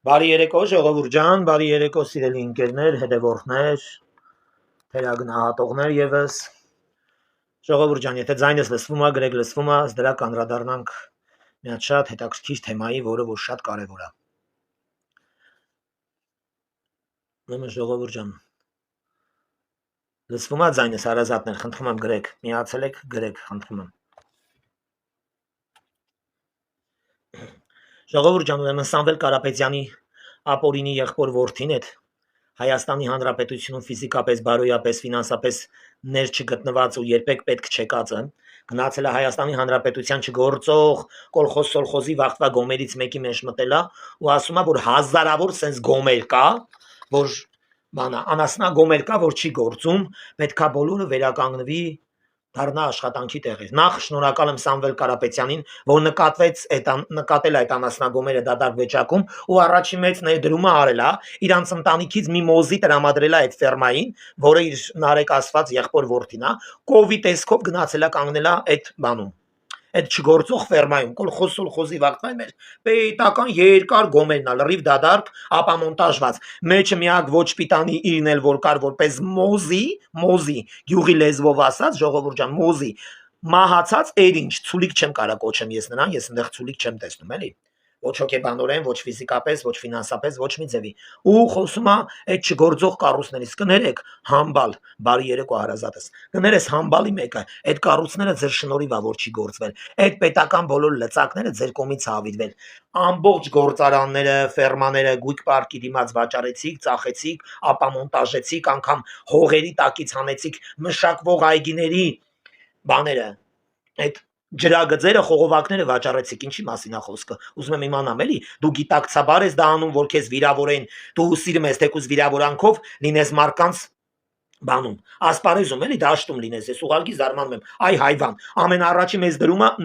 Բարի երեկո, ժողովուրդ ջան, բարի երեկո, սիրելի ընկերներ, հետևորդներ, թերագնահատողներ եւս։ Ժողովուրդ ջան, եթե ձայնս լսվում է, գրեք լսվում է, դրա կանդրադառնանք մի հատ շատ հետաքրքիր թեմայի, որը որ շատ կարևոր է։ Ուրեմն ժողովուրդ ջան, լսվում է ձայնս, հարազատներ, խնդրում եմ գրեք, միացել եք, գրեք, խնդրում եմ։ Ժողովուրդ ջան, ուրեմն Սամվել Կարապետյանի ապօրինի եղբոր որդին այդ Հայաստանի Հանրապետությունում ֆիզիկապես, բարոյապես, ֆինանսապես ներ չգտնված ու երբեք պետք չեկածը գնացել է Հայաստանի Հանրապետության չգործող կոլխոզ-սոլխոզի վաղվա գոմերից մեկի մեջ մտել է ու ասում է, որ հազարավոր sense գոմեր կա, որ բանա անասնա գոմեր կա, որ չի գործում, պետքա բոլորը վերականգնվի դառնա աշխատանքի տեղեր։ Նախ շնորհակալ եմ Սամվել Կարապետյանին, որ նկատել այդ անասնագոմերը դատարկ վիճակում ու առաջի մեծ ներդրումը արել է, իրանց ընտանիքից մի մոզի տրամադրել է այդ ֆերմային, որը իր նարեկ ասված եղբոր որդին է, կովի տեսքով գնացել է կանգնել է այդ բանում։ Այդ չգործող ֆերմայում կոլխոզ-սոլխոզի վաղտվան մեր պետական երկար գոմերն ա լրիվ դադարք ապամոնտաժված մեջը միակ ոչ պիտանի իրն էլ որ կար որպես մոզի գյուղի լեզվով ասած ժողովուրդ ջան մոզի մահացած էրինչ ցուլիկ չեմ կարա կոչեմ ես նրան ես այնտեղ ցուլիկ չեմ տեսնում էլի ոչ հոգեբանորեն ոչ ֆիզիկապես ոչ ֆինանսապես ոչ մի ձևի ու խոսում է այդ չգործող կառույցներից կներեք համբալ բարի երեկո հարազատս կներես համբալի մեկը այդ կառույցները ձեր շնորհիվ է որ չի գործվել այդ պետական բոլոր լծակները ձեր կողմից հավիդվել ամբողջ գործարանները ֆերմաները գույք պարկի դիմաց վաճառեցիք ծախեցիք ապամոնտաժեցիք անգամ հողերի տակից հանեցիք մշակվող այգիների բաները այդ ջրագծերը խողովակները վաճառեցիք ինչի մասին է խոսքը ուզում եմ իմանամ էլի դու գիտակցաբար ես դա անում որ քեզ վիրավորեն դու սիրում ես թեկուզ վիրավորանքով լինես մարկանց բանում ասպարեզում էլի դաշտում լինես ես ուղղակի զարմանում եմ այ հայվան ամենաառաջի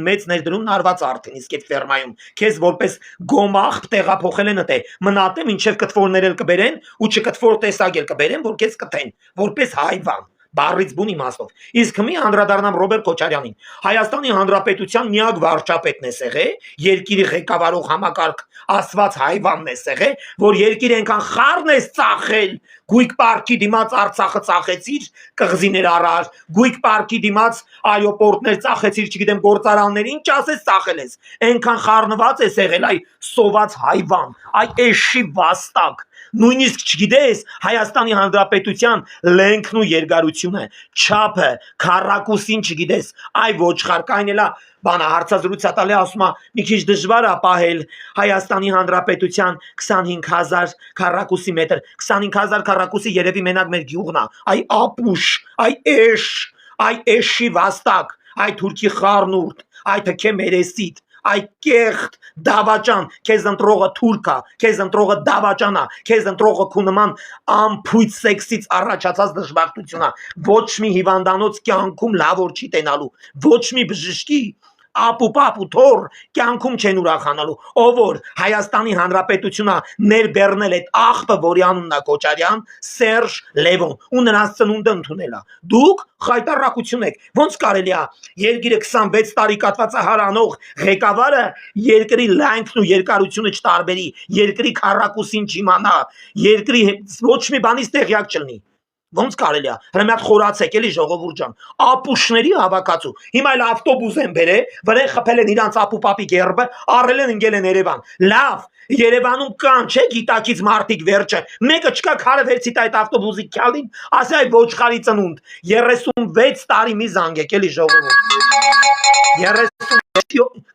մեծ ներդրումն արված արդեն իսկ այդ ֆերմայում քեզ որպես գոմախ տեղափոխել են ըտե մնատեմ ինչև կտվորներ էլ կբերեն ու չկտվոր տեսակ էլ կբերեն որ քեզ կթեն որպես հայվան Բարից բուն իմաստով։ Իսկ հիմի անդրադառնամ Ռոբերտ Քոչարյանին։ Հայաստանի Հանրապետության միակ վարչապետն է եղել, երկիրի ղեկավարող համակարգ ասված հայվանն է եղել, որ երկիրը այնքան խառն է ծախել, գույք պարկի դիմաց Արցախը ծախեցիր, կղզիներ առար, գույք պարկի դիմաց այոպորտներ ծախեցիր, չգիտեմ, գործարաններ, ինչ ասես ծախել ես։ Այնքան խառնված է եղել, այ սոված հայվան, այ էշի վաստակ նույնիսկ չգիտես Հայաստանի Հանրապետության լենքն ու երկարությունը, չափը, քառակուսին չգիտես, այ ոչխարքային էլա բանա հարցազրույց տալի ասում է մի քիչ դժվար է պահել Հայաստանի Հանրապետության 25000 քառակուսի մետր 25000 քառակուսի երևի մենակ մեր գյուղն է այ ապուշ այ էշի վաստակ այ թուրքի խառնուրդ այ թքե մերեսիտ այ կեղտ դավաճան քեզ ընտրողը թուրքա քեզ ընտրողը դավաճանա քեզ ընտրողը քու նման ամփույթ սեքսից առաջացած դժբախտությունա ոչ մի հիվանդանոց կյանքում լավ որ չի տենալու ոչ մի բժշկի ապու թոր կյանքում չեն ուրախանալու ով որ Հայաստանի Հանրապետությունա ներբեռնել այդ աղբը որի անունն է Քոչարյան Սերժ Լևոն ու նրանց ծնունդը ընդունել է դուք խայտարակություն եք ոնց կարելի է երկիրը 26 տարի կատվածահար անող ղեկավարը երկրի լայնքն ու երկարությունը չտարբերի երկրի քառակուսին չիմանա երկրի ոչ մի բանից տեղյակ չլինի Ոնց կարելի է հրամի հատ խորացեք էլի ժողովուրդ ջան ապուշների հավաքածու հիմա էլ ավտոբուս են բերել վրան խփել են իրանց ապուպապի գերբը առել են ընկել են Երևան լավ Երևանում կան չէ գիտակից մարտիկ վերջը մեկը չկա քարը վերցի այդ ավտոբուսի քյալին ասի այ ոչխարի ծնունդ 36 տարի մի զանգեք էլի ժողովուրդ 36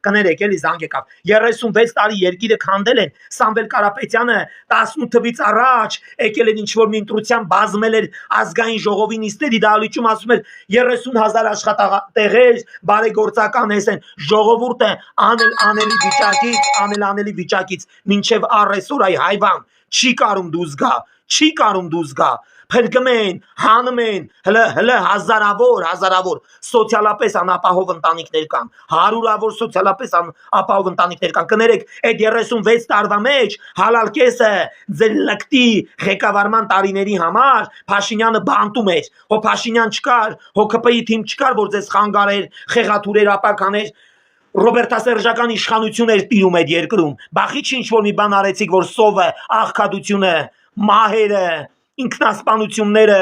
կներեք էլի զանգեկավ 36 տարի երկիրը քանդել են Սամվել Կարապետյանը 18 թվից առաջ եկել են ինչ որ մի ընտրության բազմել էր ազգային ժողովի նիստերի դահլիճում ասում էր 30000 աշխատատեղեր բարեգործական են ժողովուրդը անելի վիճակից մինչև առեսօր այ հայվան չի կարում դուզ գա փրկում են հանում են հլը հազարավոր սոցիալապես անապահով ընտանիքներ կան հարյուրավոր սոցիալապես ապահով ընտանիքներ կան կներեք այդ 36 տարվա մեջ հալալ կեսը ձեր լկտի ղեկավարման տարիների համար Փաշինյանը բանտում էր հո Փաշինյան չկար հո ԿՊ-ի թիմ չկար որ ձեզ խանգարեր խեղաթուրեր ապականեր Ռոբերտասերժական իշխանություն էր տիրում այդ երկրում, բախի ինչ որ մի բան արեցիք, որ սովը, աղքատությունը, մահերը, ինքնասպանությունները,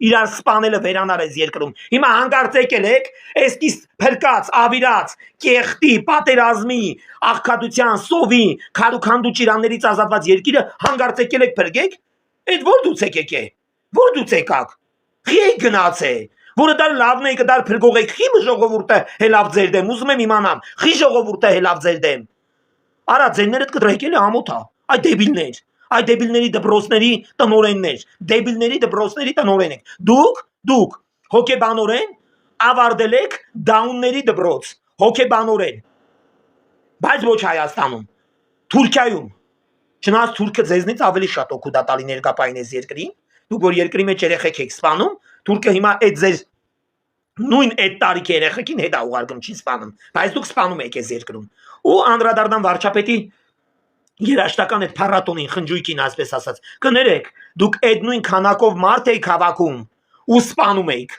իրար սպանելը վերանար այս երկրում։ Հիմա հանկարծ եկել եք, այսքիս փրկած, ավիրած, կեղտի, պատերազմի, աղքատության, սովի, քարուքանդու ճիրաններից ազատված երկիրը հանկարծ եկել եք փրկեք։ Այդ որ դուց եք եկե։ Որ դուց եկաք։ Խի գնացե։ Որը դա լավն է, կդար փրկողեք, խի ժողովուրդը հելավ ձեր դեմ, ուզում եմ իմանամ, խի ժողովուրդը հելավ ձեր դեմ։ Արա ձերներդ կտրեկել է ամոթա, այդ դեբիլներ, այդ դեբիլների դպրոցների տնօրեններ, դեբիլների դպրոցների տնօրեն եք։ Դուք հոգեբանորեն ավարտել եք դաունների դպրոց, հոգեբանորեն։ Բայց ոչ Հայաստանում, Թուրքիայում։ Չնայած թուրքը ձեզնից ավելի շատ օգուտ է տալի ներկապային այս երկրին, դուք որ երկրի մեջ երեխեք եք սպանում, թուրքը հիմա այդ ձեր նույն այդ տարիքի երեխեքին հետ է ուղարկում, չի սպանում, բայց դուք սպանում եք այս երկրում։ Ու անդրադառնամ վարչապետի երաշտական այդ փառատոնին, խնջույքին, ասպես ասած, կներեք, դուք այդ նույն քանակով մարդ եք հավաքում ու սպանում եք։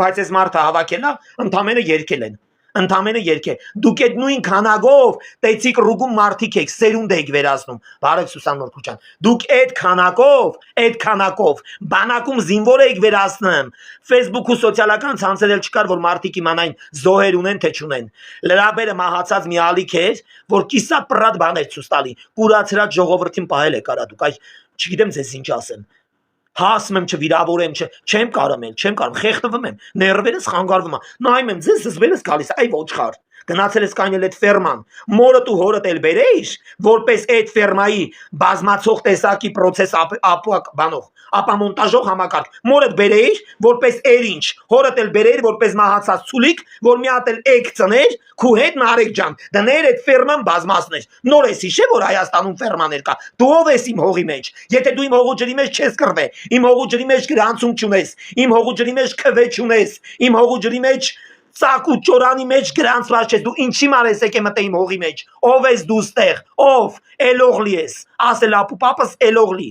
Բայց այս մարդը հավաքելա, ընդամենը երկել են։ Ընդամենը երկե։ Դուք այդ նույն քանակով տեցիկ ռուգում մարդիկ եք, սերունդ եք վերացնում։ Բարև Սուսան Նորքուչյան։ Դուք այդ քանակով բանակում զինվոր եք վերացնում։ Facebook-ու սոցիալական ցանցեր էլ չկար, որ մարդիկ իմանային զոհեր ունեն թե չունեն։ Լրաբերը մահացած մի ալիք էր, որ կիսապրատ բաներ ցույց տալի։ Կուրացրած ժողովրդին պահել է կարա դուք։ Այ չգիտեմ ձեզ ինչ ասեմ։ Հասում եմ չվիրավորեմ, չեմ կարում, խեղդվում եմ, ներվերս խանգարվում է, նայում եմ, ձեզ զզվելս գալիս, այ ոչխար, գնացել ես կանել այդ ֆերման, մորդ ու հորդ էլ բերեիր, որպես այդ ֆերմայի բազմացող տեսակի պրոցես ապամոնտաժող համակարգ, մորդ բերեիր, որպես էրինչ, հորդ էլ բերեիր, որպես մահացած ցուլիկ, որ մի հատ էլ էգ ծներ, քու հետ Նարեկ ջան, դներ այդ ֆերման բազմացներ, նոր ես հիշե, որ Հայաստանում ֆերմաներ կա, դու ով ես իմ հողի մեջ, եթե դու իմ հողու ջրի մեջ չես կռվե, իմ հողու ջրի մեջ գրանցում չունես, իմ հողու ջրի մեջ քվե չունես, իմ հողու ջրի մեջ ծակ ու ճորանի մեջ գրանցված չես, դու ինչի մարես եկե մտե իմ հողի մեջ, ով ես դու ստեղ, ով, էլողլի ես, ասել ապու պապս էլողլի,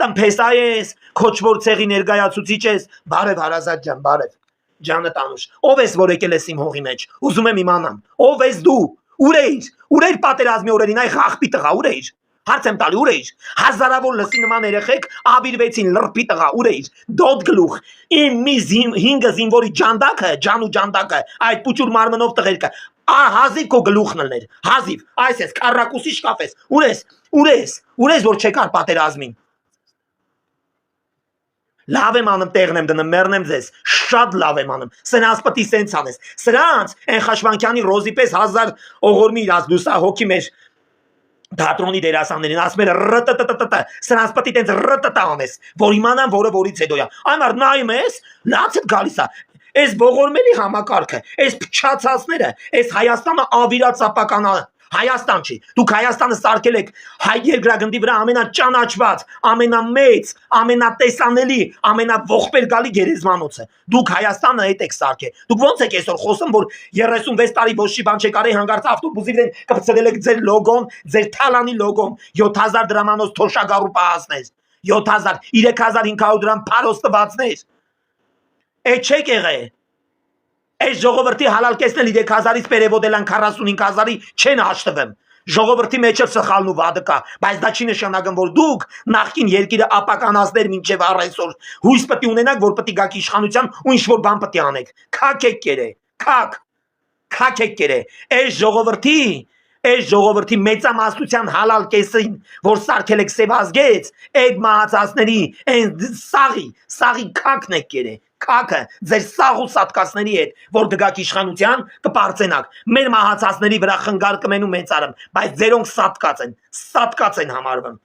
տնփեսա ես, քոչվոր ցեղի ներկայացուցիչ ես, բարև Հարազատ ջան, բարև, ջանը տանուշ, ով ես որ եկել ես իմ հողի մեջ, ուզում եմ իմանամ, ով ես դու, ուր էիր պատերազմի օրերին, այ խախպի տղա, ուր էիր, հարց եմ տալի, ուր էիր, հազարավոր լսի նման երեխեք աբիրվեցին լրպի տղա, ուր էիր, դոտ գլուխ, իմ մի հինգը զինվորի ջանդակը, ջանու ջանդակը, այդ պուճուր մարմնով տղերքը, հազիվ քո գլուխն ելներ, հազիվ, այս ես, քարակուսի շկաֆ ես, ուր ես, որ չեկար պատերազմին, լավ եմ անում տեղն եմ դնում, մեռնեմ ձեզ, շատ լավ եմ անում, սրանց պտի սենց անես, սրանց, են Խաշվանքյանի Ռոզի պես 1000 օղորմի իրաց դուսա հոգի մեր թատրոնի դերասաններին, ասում էր ռտտտտ, սրանց պտի տենց ռտտ անես, որ իմանամ որը որից հետո է, այն արդ նայում ես, լացդ գալիս է, այս ողորմելի համակարգը, այս փչացածները, այս Հայաստանը ավիրացապականա, Հայաստան չի, դուք Հայաստանը սարքել եք հայ երկրագնդի վրա ամենաճանաչված, ամենամեծ, ամենատեսանելի, ամենաողբերգալի գերեզմանոցը, դուք Հայաստանը հետ եք սարքել, դուք ոնց եք այսօր խոսում, որ 36 տարի ոչ մի բան չեկարի հանգարց ավտոբուսի վրան կպցրել եք ձեր լոգոն, ձեր թալանի լոգոն, 7000 դրամանոց թոշակառու պահածներ, 7000, 3500 դրամ փարոստվածներ, այդ չեք եղել Այս ժողովրդի հալալկեսնել 3000-ից պերևոդելան 45000-ի չեն հաշտվեմ, ժողովրդի մեջ էլ սխալն ու վադը կա, բայց դա չի նշանակում, որ դուք նախկին երկիրը ապականացներ մինչև առայսօր հույս պետք է ունենաք, որ պետք է գաք իշխանության ու ինչ-որ բան պետք է անեք, քակ եք կերե, քակ եք կերե, այս ժողովրդի մեծամասնության հալալ կեսին, որ սարքել եք սևազգեց, այդ մահացածների, սաղի քակն եք կերե, քակը ձեր սաղ ու սատկացների հետ, որ դգակ իշխանության կպարծենակ, մեր մահացածների վրա խնգար կմեն ու մեծարım, բայց ձերոնք սատկած են համարվում։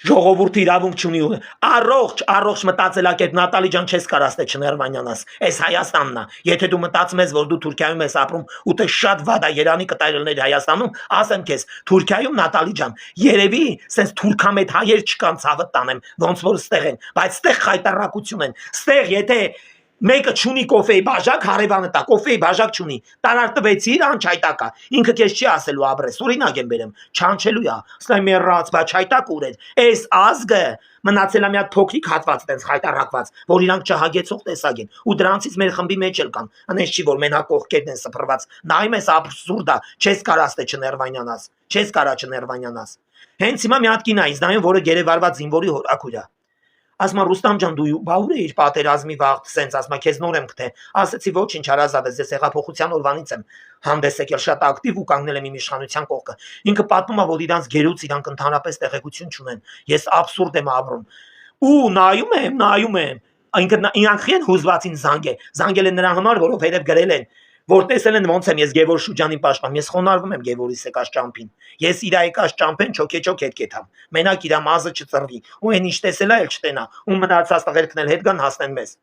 Ժողովուրդը իրավունք չունի առողջ մտածելակերպ Նատալի ջան չես կարաս թե չներվանյանաս այս Հայաստանն է եթե դու մտածում ես որ դու Թուրքիայում ես ապրում ու թե շատ վադա Երանի կտայրելներ Հայաստանում ասեմ քեզ Թուրքիայում Նատալի ջան երևի sense թուրքամետ հայեր չկան ցավը տանեմ ոնց որ ստեղ են բայց ստեղ խայտարակություն են ստեղ եթե Մեկը չունի կոֆեի բաժակ, հարևանը տա կոֆեի բաժակ չունի։ Տարար տվեցիր, անչայտակա։ Ինքը քեզ չի ասելու աբրես, օրինակ եմ բերեմ, չանչելու է։ Ստայ մեռած, բա չայտակ ուր է։ Էս ազգը մնացել է մի հատ փոքրիկ հատված տենց խայտարակված, որ իրանք չհագեցող տեսակ են։ Ու դրանցից մեր խմբի մեջ էլ կան։ Անես չի որ մենակ կողքերն են սփռված։ Նայում ես աբսուրդ է, չես կարաս թե չներվանյանաս։ Չես կարա չներվանյանաս։ Հենց հիմա մի հատ կին է ինձ նայում, որը գերեվարված զինվորի հորաքույր է։ Ասма Ռուստամ ջան դու բաուր էիր պատերազմի վաղ սենց ասма քեզ նոր եմ գտե ասեցի ոչինչ հարազատ ես հեղափոխության օրվանից եմ հանդես եկել շատ ակտիվ ու կանգնել եմ իմ իշխանության կողքը ինքը պատմում է որ իրանց գերուց իրանք ընդհանրապես տեղեկություն չունեն ես աբսուրդ եմ ապրում ու նայում եմ իրանք են հուզվածին զանգել են նրան համար որովհետև գրել են որ տեսել են ոնց եմ ես Գևոր Շուջանին պաշտպան ես խոնարհվում եմ Գևորի սեկած ճամփին ես իր եկած ճամփեն չոքեչոք հետ կեթամ մենակ իր մազը չծռվի ու այն ինչ տեսել է էլ չտենա ու մնացած տղերքն էլ հետ գան հասնեն մեզ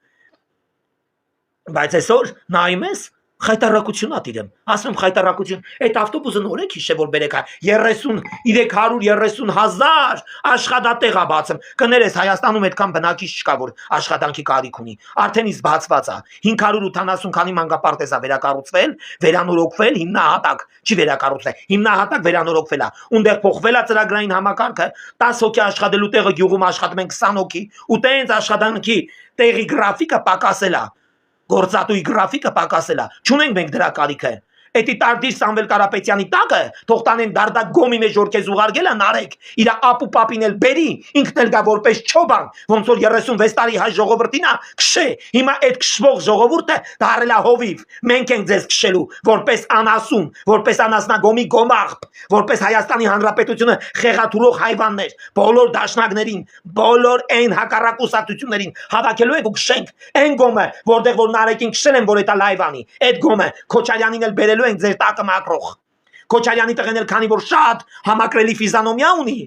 բայց այսօր նայում ես խայտարակություն ատիրեմ ասում խայտարակություն այդ ավտոբուսը նոր է քիշե որ բերեք 330,000 աշխատատեղ է բացում կներես Հայաստանում այդքան բնակիչ չկա որ աշխատանքի կարիք ունի արդեն իսկ բացված է 580 քանի մանկապարտեզ է վերակառուցվել վերանորոգվել հիմնահատակ չի վերակառուցվել հիմնահատակ վերանորոգվել է ունդեղ փոխվել է ծրագրային համակարգը 10 հոգի աշխատելու տեղը գյուղում աշխատում են 20 հոգի ու տենց աշխատանքի տեղի գրաֆիկը պակասել է Գործատուի գրաֆիկը պակասել է։ Չունենք մենք դրա կարիքը։ Էդի տարտիր Սամվել Կարապետյանի տակը թող տանեն դարդակ գոմի մեջ որ քեզ ուղարկել է նարեկ։ Իր ապու պապին էլ բերի, ինքն էլ գա որպես չոբան, ոնց որ 36 տարի հայ ժողովրդին է քշե։ Հիմա այդ քշվող ժողովուրդը դարել է հովիվ։ Մենք ենք ձեզ քշելու որպես անասուն, որպես անասնագոմի գոմաղ, որպես Հայաստանի Հանրապետությունը խեղաթուրող հայվաններ, բոլոր դաշնակներին, բոլոր այն հակառակուսատություններին հավաքելու եք ու քշենք։ Այն գոմը, որտեղ որ նարեկին քշել են, որ էտա լայվանի։ Այդ գոմը Քոչարյանին էլ բերելու են ձեր տակը մակրող Քոչարյանի տղեն էլ քանի որ շատ համակրելի ֆիզանոմիա ունի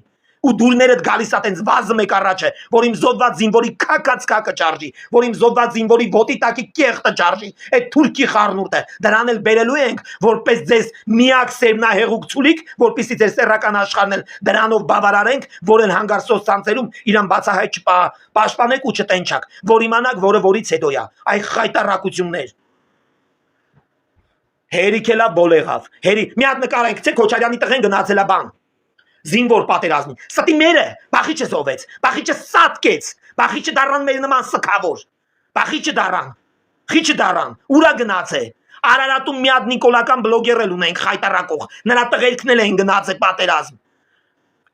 ու դուրներդ գալիս է տենց վազը մեկ առաջը որ իմ զոդված զինվորի քակած կակը ճարժի որ իմ զոդված զինվորի ոտի տակի կեղտը ճարժի այդ թուրքի խառնուրդը դրան էլ բերելու ենք որպես ձեզ միակ սերմնահեղուկ ցուլիկ որպեսզի ձեր սեռական աշխարհն էլ դրանով բավարարենք որ են հանգարսոց ցանցերում իրան բացահայտ պաշտպանեք ու չտենչակ որ իմանաք որը որից հետո է այ խայտարակություններ Հերիքելա բոլեղավ հերի մի հատ նկարենք թե Քոչարյանի տղեն գնացել է բան զինվոր պատերազմի ստի մերը բախիչը զովեց բախիչը սատկեց բախիչը դառան մեր նման սքավոր բախիչը դառան խիչը դառան ուրա գնացե Արարատում մի հատ նիկոլական բլոգեր էլ ունենք խայտարակող նրա տղերքն էլ են գնացել պատերազմ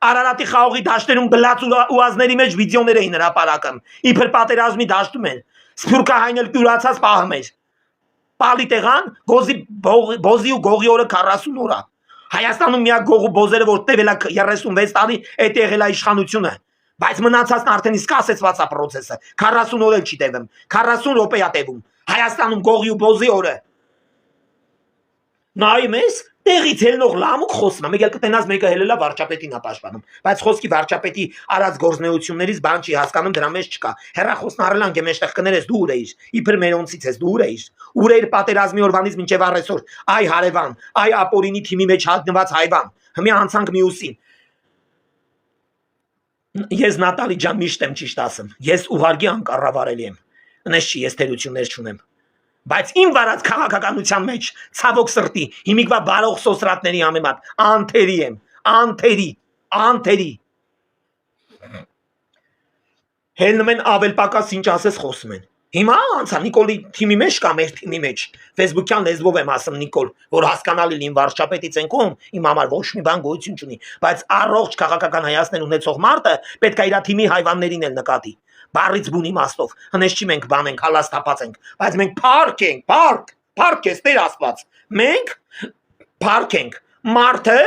Արարատի խաղողի դաշտերում գլած ուազների մեջ վիդեոներ էին հրապարակում իբր պատերազմի դաշտում են սփյուռքահայն էլ կյուրացած պահում էր Պալի տեղան բոզի ու գողի օրը 40 օր է Հայաստանում միակ գողու բոզերը որ տևել է 36 տարի այդ եղել է իշխանությունը բայց մնացածն արդեն իսկ ասեցված է process-ը 40 օր էլ չի տևում 40 րոպե է տևում Հայաստանում գողի ու բոզի օրը Նայում ես տեղից ելնող լամուկ խոսում մեկ էլ կտենաս մեկը հելելա վարչապետին է պաշտպանում բայց խոսքի վարչապետի արած գործնեություններից բան չի հասկանում դրա մեջ չկա հերախոսն առելանք է մեջտեղ կներես դու ուր էիր իբր մերոնցից ես դու ուր էիր պատերազմի օրվանից մինչև առեսօր այ հարևան այ ապորինի թիմի մեջ հատնված հայվան հիմա անցանք մյուսին ես Նատալի ջան միշտ եմ ճիշտ ասում ես ուղարկի անկառավարելի եմ նես չի ես թերություններ չունեմ Բայց իմ վարած քաղաքականության մեջ ցավոք սրտի հիմիկվա բարող սոսրատների համեմատ անթերի եմ անթերի Հելնում են ավել պակաս ինչ ասես խոսում են Հիմա անցա Նիկոլի թիմի մեջ կա մեր թիմի մեջ Facebook-յան լեզվով եմ ասում Նիկոլ որ հասկանալի լինի վարչապետից են կողմ իմ համար ոչ մի բան գոյություն չունի բայց առողջ քաղաքական հայացքներ ունեցող մարդը պետք է իր թիմի հայվաններին էլ նկատի Բարից բուն իմաստով հնես չի մենք բան ենք հալած թափած ենք բայց մենք փարք ենք փարք ես Տեր Աստված մենք փարք ենք մարդը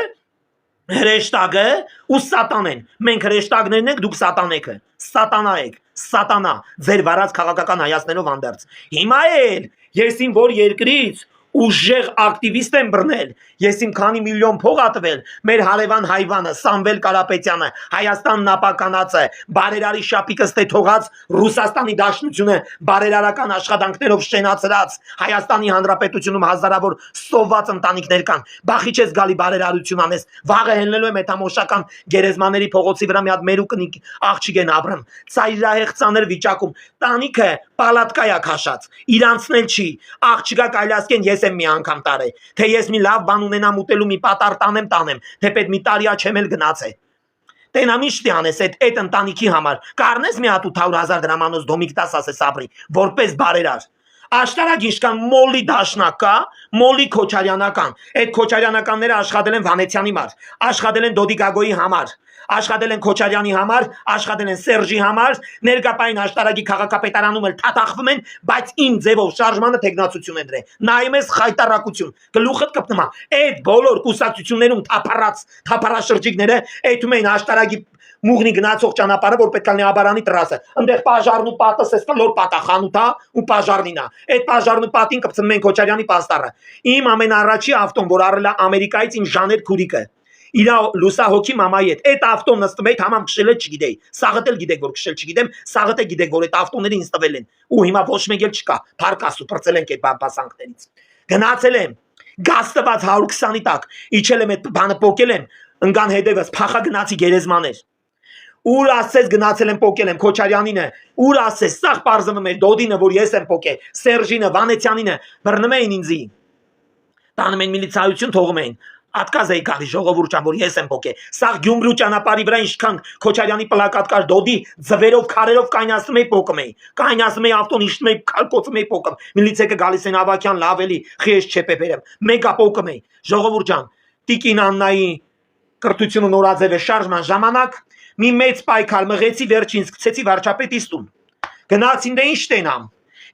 հրեշտակը ու սատանեն մենք հրեշտակներն ենք դուք սատանեքը սատանա եք սատանա ձեր վարած քաղաքական հայացքներով անդերց հիմա էլ ես իմ որ երկրից ուժեղ ակտիվիստ եմ բռնել, ես իմ քանի միլիոն փող ա տվել, մեր հարևան հայվանը Սամվել Կարապետյանը Հայաստանն ապականած է, բարերարի շապիկը ստե թողած Ռուսաստանի Դաշնությունը բարերարական աշխատանքներով շենացրած, Հայաստանի Հանրապետությունում հազարավոր սոված ընտանիքներ կան, բախի չես գալի բարերարություն անես, վաղը հենլելու եմ հետամոշական գերեզմաների փողոցի վրա մի հատ մերուկնիկ աղջիկ են ապրում, ծայրահեղ ծանր վիճակում, տանիքը պալատկայա քաշած, իրանցնել չի, աղջիկա կայլասկեն ես եմ մի անգամ տարել, թե ես մի լավ բան ունենամ ուտելու մի պատար տանեմ, թե պետ մի տարիա չեմ էլ գնացել։ Տենամ ինչ անես այդ ընտանիքի համար, կառնես մի հատ 800,000 դրամանոց դոմիկ տաս ասես ապրի, որպես բարերար։ Աշտարակ ինչքան մոլի դաշնակ կա, մոլի Քոչարյանական, այդ Քոչարյանականները աշխատել են Վանեցյանի համար, աշխատել են Դոդի Գագոյի համար, աշխատել են Քոչարյանի համար, աշխատել են Սերժի համար, ներկապային աշտարակի քաղաքապետարանում էլ թաթախվում են, բայց իմ ձևով շարժմանը տեխնացություն են դրել։ Նայում ես խայտարակություն, գլուխդ կպնում է, այդ բոլոր կուսակցություններում թափառաշրջիկները այդում էին աշտարակի մուղնի գնացող ճանապարհը, որ պետք է լինի Աբարանի տրասը։ Այնտեղ պաժարն ու պատը սես կլոր պատախանութա ու պաժարնինա։ Այդ պաժարն ու պատին կպցնում են Քոչարյանի պաստառը։ Իմ ամենառաջի ավտոն, որ առել է Ամերիկայից իմ Ժաներ Քուրիկը։ Իրա լուսահոգի մամայի հետ այդ ավտոն նստում էի համամ քշել չգիտեի։ Սաղդ էլ գիտեք որ քշել չգիտեմ, սաղդ է գիտեք որ այդ ավտոները ինձ տվել են։ Ու հիմա ոչ մեկ էլ չկա։ Փարկասու բրծել ենք այդ բամբասանքներից։ Գնացել եմ գազ տված 120-ի տակ, իջել եմ այդ բանը պոկել եմ, ընկան հետևս փախա գնացի գերեզմաներ։ Ուր ասես գնացել եմ պոկել եմ Քոչարյանինը, ուր ասես սաղ պարզնում էր Դոդինը, որ ես եմ պոկել, Սերժինը, Վանեցյանինը, բռնում էին ինձի։ Տանում են միլիցայություն թողում էին։ Ատկազ էի գալի ժողովուրդ որ ես եմ պոկել։ Սաղ Գյումրու ճանապարհի վրա ինչքան Քոչարյանի պլակատ կար Դոդի, ձվերով քարերով կայնացնում էի պոկում էի։ Կայնացնում էի ավտոն իշտում էի, քալկոցում էի պոկում։ Միլիցեքը գալիս են Ավակյան լավ էլի, խիես չեպե բերեմ։ Մեգա պոկում էի։ Ժողովուրդ ջան, Տիկին Աննայի կրթությունը նորաձև է շարժման ժամանակ մի մեծ պայքար մղեցի վերջին սկսեցի վարչապետի տուն։ Գնացին դե ինչ տենամ։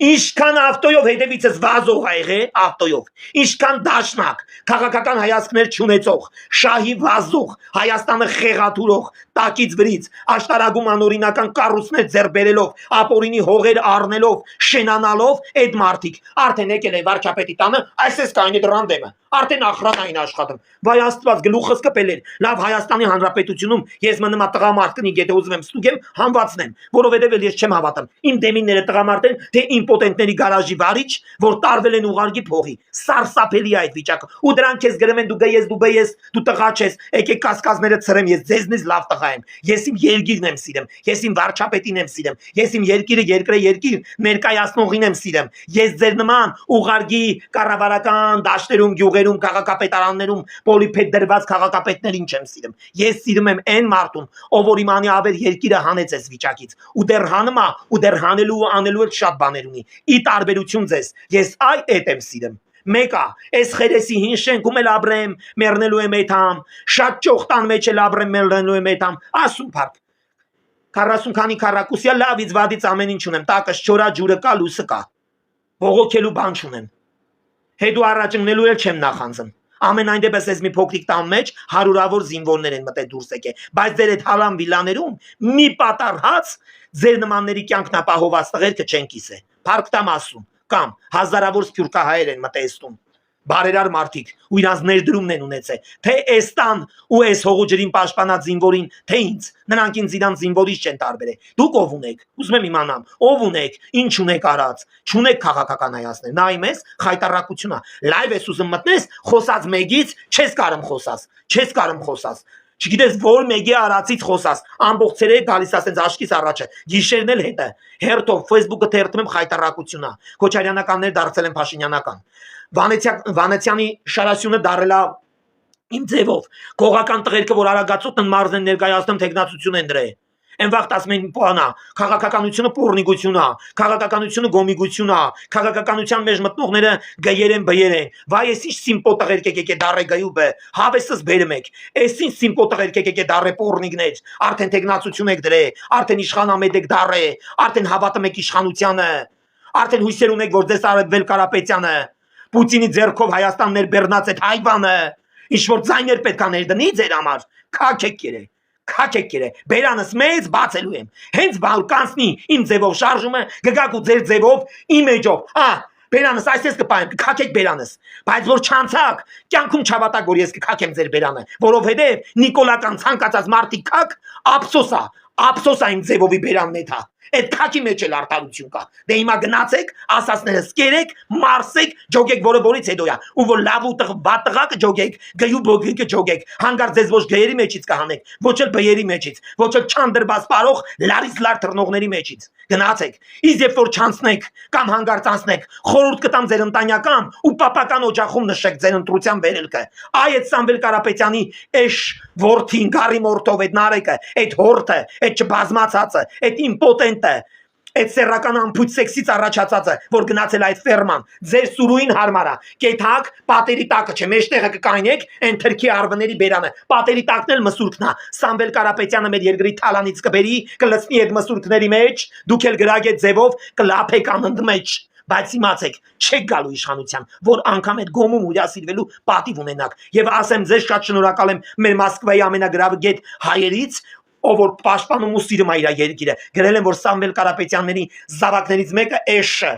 Ինչքան ավտոյով հետևիցս վազող ա եղե ավտոյով, ինչքան դաշնակ, քաղաքական հայացքներ չունեցող, շահի վազող, Հայաստանը խեղաթուրող, տակից վրից, աշտարակում անօրինական կառույցներ ձեռք բերելով, ապօրինի հողեր առնելով, շենանալով, այդ մարդիկ արդեն եկել են վարչապետի տանը, այսպես կային դրան դեմը, արդեն ախրանային աշխատում։ Վայ Աստված գլուխս կպել էր, լավ Հայաստանի Հանրապետությունում ես մնա տղամարդ կնի եթե ուզում եմ ստուգեմ, հանվածնեմ, որովհետև ես չեմ հավատում։ Իմ դեմինները տղամարդ են, թե իմպոտենտների գարաժի վարիչ, որ տարվել են ուղարկի փողի, սարսափելի է այդ վիճակը։ Ու դրանք քեզ գրում են դու գես, դու բես, դու տղա ես, եկեք կասկածները ցրեմ, ես ձեզնից լավ տղա եմ։ Ես իմ երկիրն եմ սիրում, ես իմ վարչապետին եմ սիրում, ես իմ երկիրը երկիր ներկայացնողին եմ սիրում։ Ես ձեր նման ուղարկի կառավարական դաշտերում, գյուղերում, քաղաքապետարաններում պոլիփետ դրված քաղաքապետներին չեմ սիրում։ Ես սիրում եմ այն մարդուն, ով որ իմանի ավեր երկիրը հանեց այս վիճակից։ Ու դեռ հանում է, ու դեռ հանելու ու անելու էլ շատ բաներ ունի։ Ի տարբերություն ձեզ, ես այդ եմ սիրում։ Մեկա, այս խերեսի հին շենքում էլ ապրեմ, մեռնելու եմ այդամ, շատ ճոխտան մեջ էլ ապրեմ, մեռնելու եմ այդամ, ասում փառք։ 40 քանի քառակուսիա լավից վադից ամեն ինչ ունեմ, տակս չորա ջուրը կա, լույսը կա։ Բողոքելու բան չունեմ։ Հետո առաջնելու էլ չեմ նախանձում։ Ամենայն դեպս ես մի փոքրիկ տան մեջ հարյուրավոր զինվորներ են մտել դուրս եկել, բայց ձեր այդ հալան վիլաներում մի պատառ հաց ձեր նմանների կյանքն ապահովված տղերքը չեն կիսե։ Փառք տամ ասում, կամ հազարավոր սփյուռքահայեր են մտել ստում։ Բարերար մարդիկ ու իրանց ներդրումն են ունեցել, թե էստան ու այս հողու ջրին պաշտպանած զինվորին, թե ինձ, նրանք ինձ իրանց զինվորից չեն տարբերել։ Դուք ով ունեք, ուզում եմ իմանամ, ով ունեք, ինչ ունեք արած, չունեք քաղաքական հայացներ, նայում ես խայտարակությունա, լայվ ես ուզում մտնես, խոսած մեկից չես կարում խոսած, չգիտես որ մեկի արածից խոսած, ամբողջ ցերեկ գալիս ասենց աշկիս առաջը, գիշերն էլ հետը, հերթով Facebook-ը թերթում եմ խայտարակությունա, Քոչարյանականներ դարձել են Փաշինյանական, Վանեցյանի շարասյունը դարել է իմ ձևով, կողական տղերքը որ արագացուտն մարզ են ներկայացնում տեխնացություն են դրել, են վաղտ ասում են պանա, քաղաքականությունը պորնիկություն է, քաղաքականությունը գոմիգություն է, քաղաքականության մեջ մտնողները գայեր են բյեր են, վայ ես ինչ սիմպո տղերք եկեք դարե գայու բե, հավեսս բերում եք, ես ինչ սիմպո տղերք եկեք դարե պորնիկներ, արդեն տեխնացություն եք դրել, արդեն իշխանամետ եք դարե, արդեն հավատում եք իշխանությանը, արդեն հույսեր ունեք որ ձեզ Սամվել Կարապետյանը, Պուտինի ձեռքով Հայաստան ներբեռնած այդ հայվանը, ինչ որ ձայներ պետք է ներդնի ձեր համար, քաք եք բերանս մեծ բացելու եմ, հենց բալկանցնի իմ ձևով շարժումը, գգակ ու ձեր ձևով, իմ էջով, Բերանս այսպես կպայեմ, կքակեք բերանս, բայց որ չանցակ, կյանքում չավատակ որ ես կքակեմ ձեր բերանը, որովհետև նիկոլական ցանկացած մարդիկ քակ ափսոսա իմ ձևովի բերանն է թա։ Այդ քակի մեջ էլ արդարություն կա։ Դե հիմա գնացեք, ասածները սկերեք, մարսեք, ջոգեք, որը որից հետո է, ու որ լավ ու վատ տղա կջոգեք, գյու բոգի կջոգեք, հանգար ձեզ ոչ գերի մեջից կհանեք, ոչ էլ բերի մեջից, ոչ էլ չանդրբաս պարող լարից լար թռնողների մեջից։ Գնացեք, իսկ երբ որ չանցնեք կամ հանգարց անցնեք, խորհուրդ կտամ ձեր ընտանյական ու պապական օջախում նշեք ձեր ընտրության վերելքը։ Այ այդ Սամվել Կարապետյանի էշ որդին գարի մորթով այդ նարեկը, այդ հորթը, այդ չբազմացածը, այդ իմպոտենտը, այդ սեռական ամփույթ սեքսից առաջացածը, որ գնացել այդ ֆերման, ձեր սուրուին հարմարա, կեթակ, պատերի տակը չէ, մեջտեղը կկայնեք, այն թրքի արվների բերանը, պատերի տակն էլ մսուրքն է, Սամվել Կարապետյանը մեր երկրի թալանից կբերի, կլցնի այդ մսուրքների մեջ, դուք էլ գրագետ ձևով կլափեք անընդ մեջ, բայց իմացեք, չեք գալու իշխանության, որ անգամ այդ գոմում հյուրասիրվելու պատիվ ունենաք, եւ ասեմ ձեզ շատ շնորհակալ եմ մեր Մոսկվայի ամենագրավգետ հայերից, ով որ պաշտպանում ու սիրում է իր երկիրը, գրել են որ Սամվել Կարապետյանների զավակներից մեկը էշը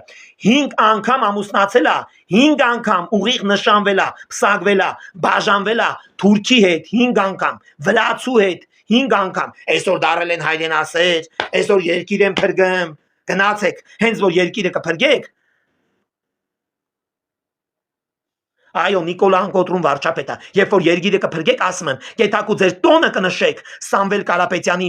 5 անգամ ամուսնացել է, 5 անգամ ուղիղ նշանվել է, փսակվել է, բաժանվել է թուրքի հետ 5 անգամ, վրացու հետ 5 անգամ, այսօր դարել են հայրենասեր, այսօր երկիր են փրկում, գնացեք, հենց որ երկիրը կփրկեք, այո Նիկոլան Կոտրուն վարչապետը, երբ որ երկիրը կփրկեք, ասում եմ, գետակու ձեր տոնը կնշեք Սամվել Կարապետյանի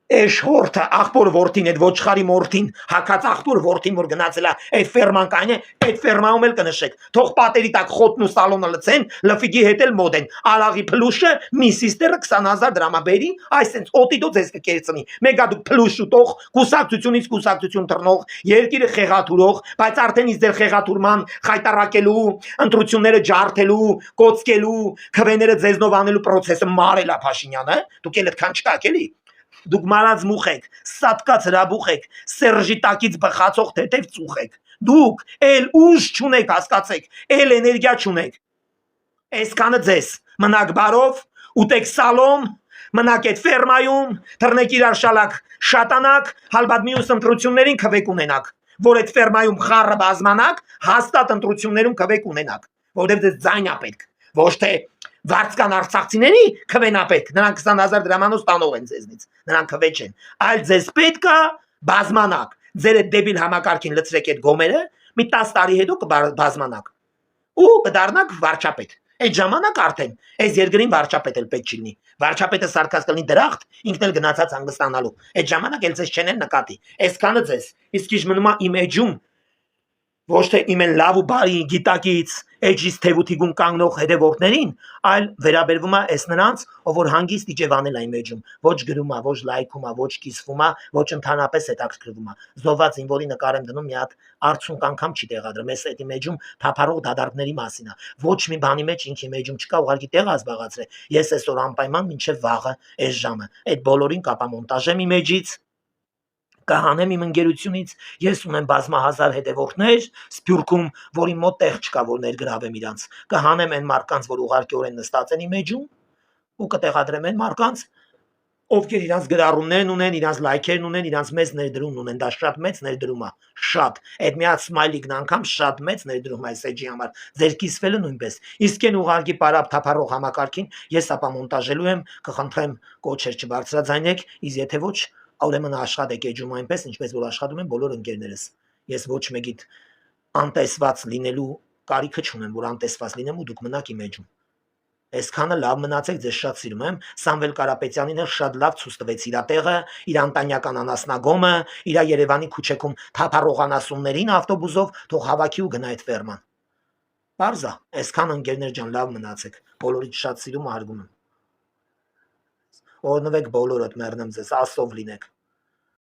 էշ հորթը, աղբոր որդին, այդ ոչխարի մորթին, հակած աղբոր որդին, որ գնացել է այդ ֆերման կայն է, այդ ֆերմայում էլ կնշեք, թող պատերի տակ խոտն ու սալոնը լցեն, լֆիգի հետ էլ մոդ են, ալաղի փլուշը, մի սիստերը 20,000 դրամա բերի, այսենց օտիդո ձեզ կկերծնի, մեգա դուք փլուշ ուտող, կուսակցությունից կուսակցություն թռնող, երկիրը խեղաթուրող, բայց արդեն իս դեր խեղաթուրման, խայտարակելու, ընտրությունները ջարդելու, կոծկելու, քվեները ձեզնով անելու պրոցեսը մարել է Փաշինյանը, դուք էլ այդքան չկաք էլի Դուք մարած մուխ եք, սատկած հրաբուխ եք, Սերժի տակից բխացող թեթև ծուխ եք, դուք էլ ուժ չունեք, հասկացեք, էլ էներգիա չունեք, այսքանը ձեզ, մնաք բարով, ուտեք սալոմ, մնաք այդ ֆերմայում, թռնեք իրար շալակ շատանակ, հալբատ մյուս ընտրություններին քվեք ունենաք, որ այդ ֆերմայում խառը բազմանակ, հաստատ ընտրություններում քվեք ունենաք, որտեղ ձեզ ձայն ա պետք, ոչ թե վարձկան արցախցիների քվենա պետք, նրանք 20,000 դրամանոց տանող են ձեզնից, նրանք քվե չեն, այլ ձեզ պետք է բազմանակ, ձեր այդ դեբիլ համակարգին լցրեք այդ գոմերը, մի 10 տարի հետո կբազմանակ ու կդառնաք վարչապետ, այդ ժամանակ արդեն այս երկրին վարչապետ էլ պետք չլինի, վարչապետը սարկած կլինի դրախտ, ինքն էլ գնացած հանգստանալու, այդ ժամանակ էլ ձեզ չեն նկատի, այսքանը ձեզ, իսկ ինչ մնում է իմ էջում, ոչ թե իմ են լավ ու բարի գիտակից էջից թևութիգուն կանգնող հետևորդներին, այլ վերաբերվում է այս նրանց, ով որ հանգիստ իջևանել այն մեջում, ոչ գրում է, ոչ լայքում է, ոչ կիսվում է, ոչ ընդհանրապես հետաքրքրվում է, զոհված զինվորի նկար եմ դնում մի հատ արցունք անգամ չի տեղադրում, այս էդի մեջում թափառող դադարքների մասին է, ոչ մի բանի մեջ ինքի մեջում չկա, ուղղակի տեղ ազբաղացրե, ես այսօր անպայման մինչև վաղը այս ժամը, այդ բոլորին կապամոնտաժեմ իմ էջից կհանեմ իմ ընկերությունից, ես ունեմ բազմահազար հետևորդներ Սփյուռքում, որի մոտ տեղ չկա, որ ներգրավեմ իրանց, կհանեմ այն մարկանց, որ ուղղակիորեն նստած են իմ էջում ու կտեղադրեմ այն մարկանց, ովքեր իրանց գրառումներն ունեն, իրանց լայքերն ունեն, իրանց մեծ ներդրումն ունեն, դա շատ մեծ ներդրում է, շատ, այդ մի հատ սմայլիկն անգամ շատ մեծ ներդրում է այս էջի համար, ձեր կիսվելը նույնպես, իսկ այն ուղղակի պարապ թափառող համակարգին ես ապա մոնտաժելու եմ, կխնդրեմ կոչեր չբարձրաձայնեք, իսկ եթե ոչ Ուրեմն աշխատեք էջում այնպես, ինչպես որ աշխատում են բոլոր ընկերներս։ Ես ոչ մեկիդ անտեսված լինելու կարիքը չունեմ, որ անտեսված լինեմ ու դուք մնաք իմ էջում։ Այսքանը լավ մնացեք, ձեզ շատ սիրում եմ։ Սամվել Կարապետյանին էլ շատ լավ ցույց տվեց իր տեղը, իր անտանյական անասնագոմը, իր Երևանի քուչեքում թափառող անասուններին ավտոբուսով թող հավաքի ու գնա այդ ֆերման։ Բարձա, այսքան ընկերներ ջան, լավ մնացեք։ Բոլորիդ շատ սիրում ու հարգում եմ։ Օրնվեք բոլորդ, մեռնեմ ձեզ, Աստծով լինեք։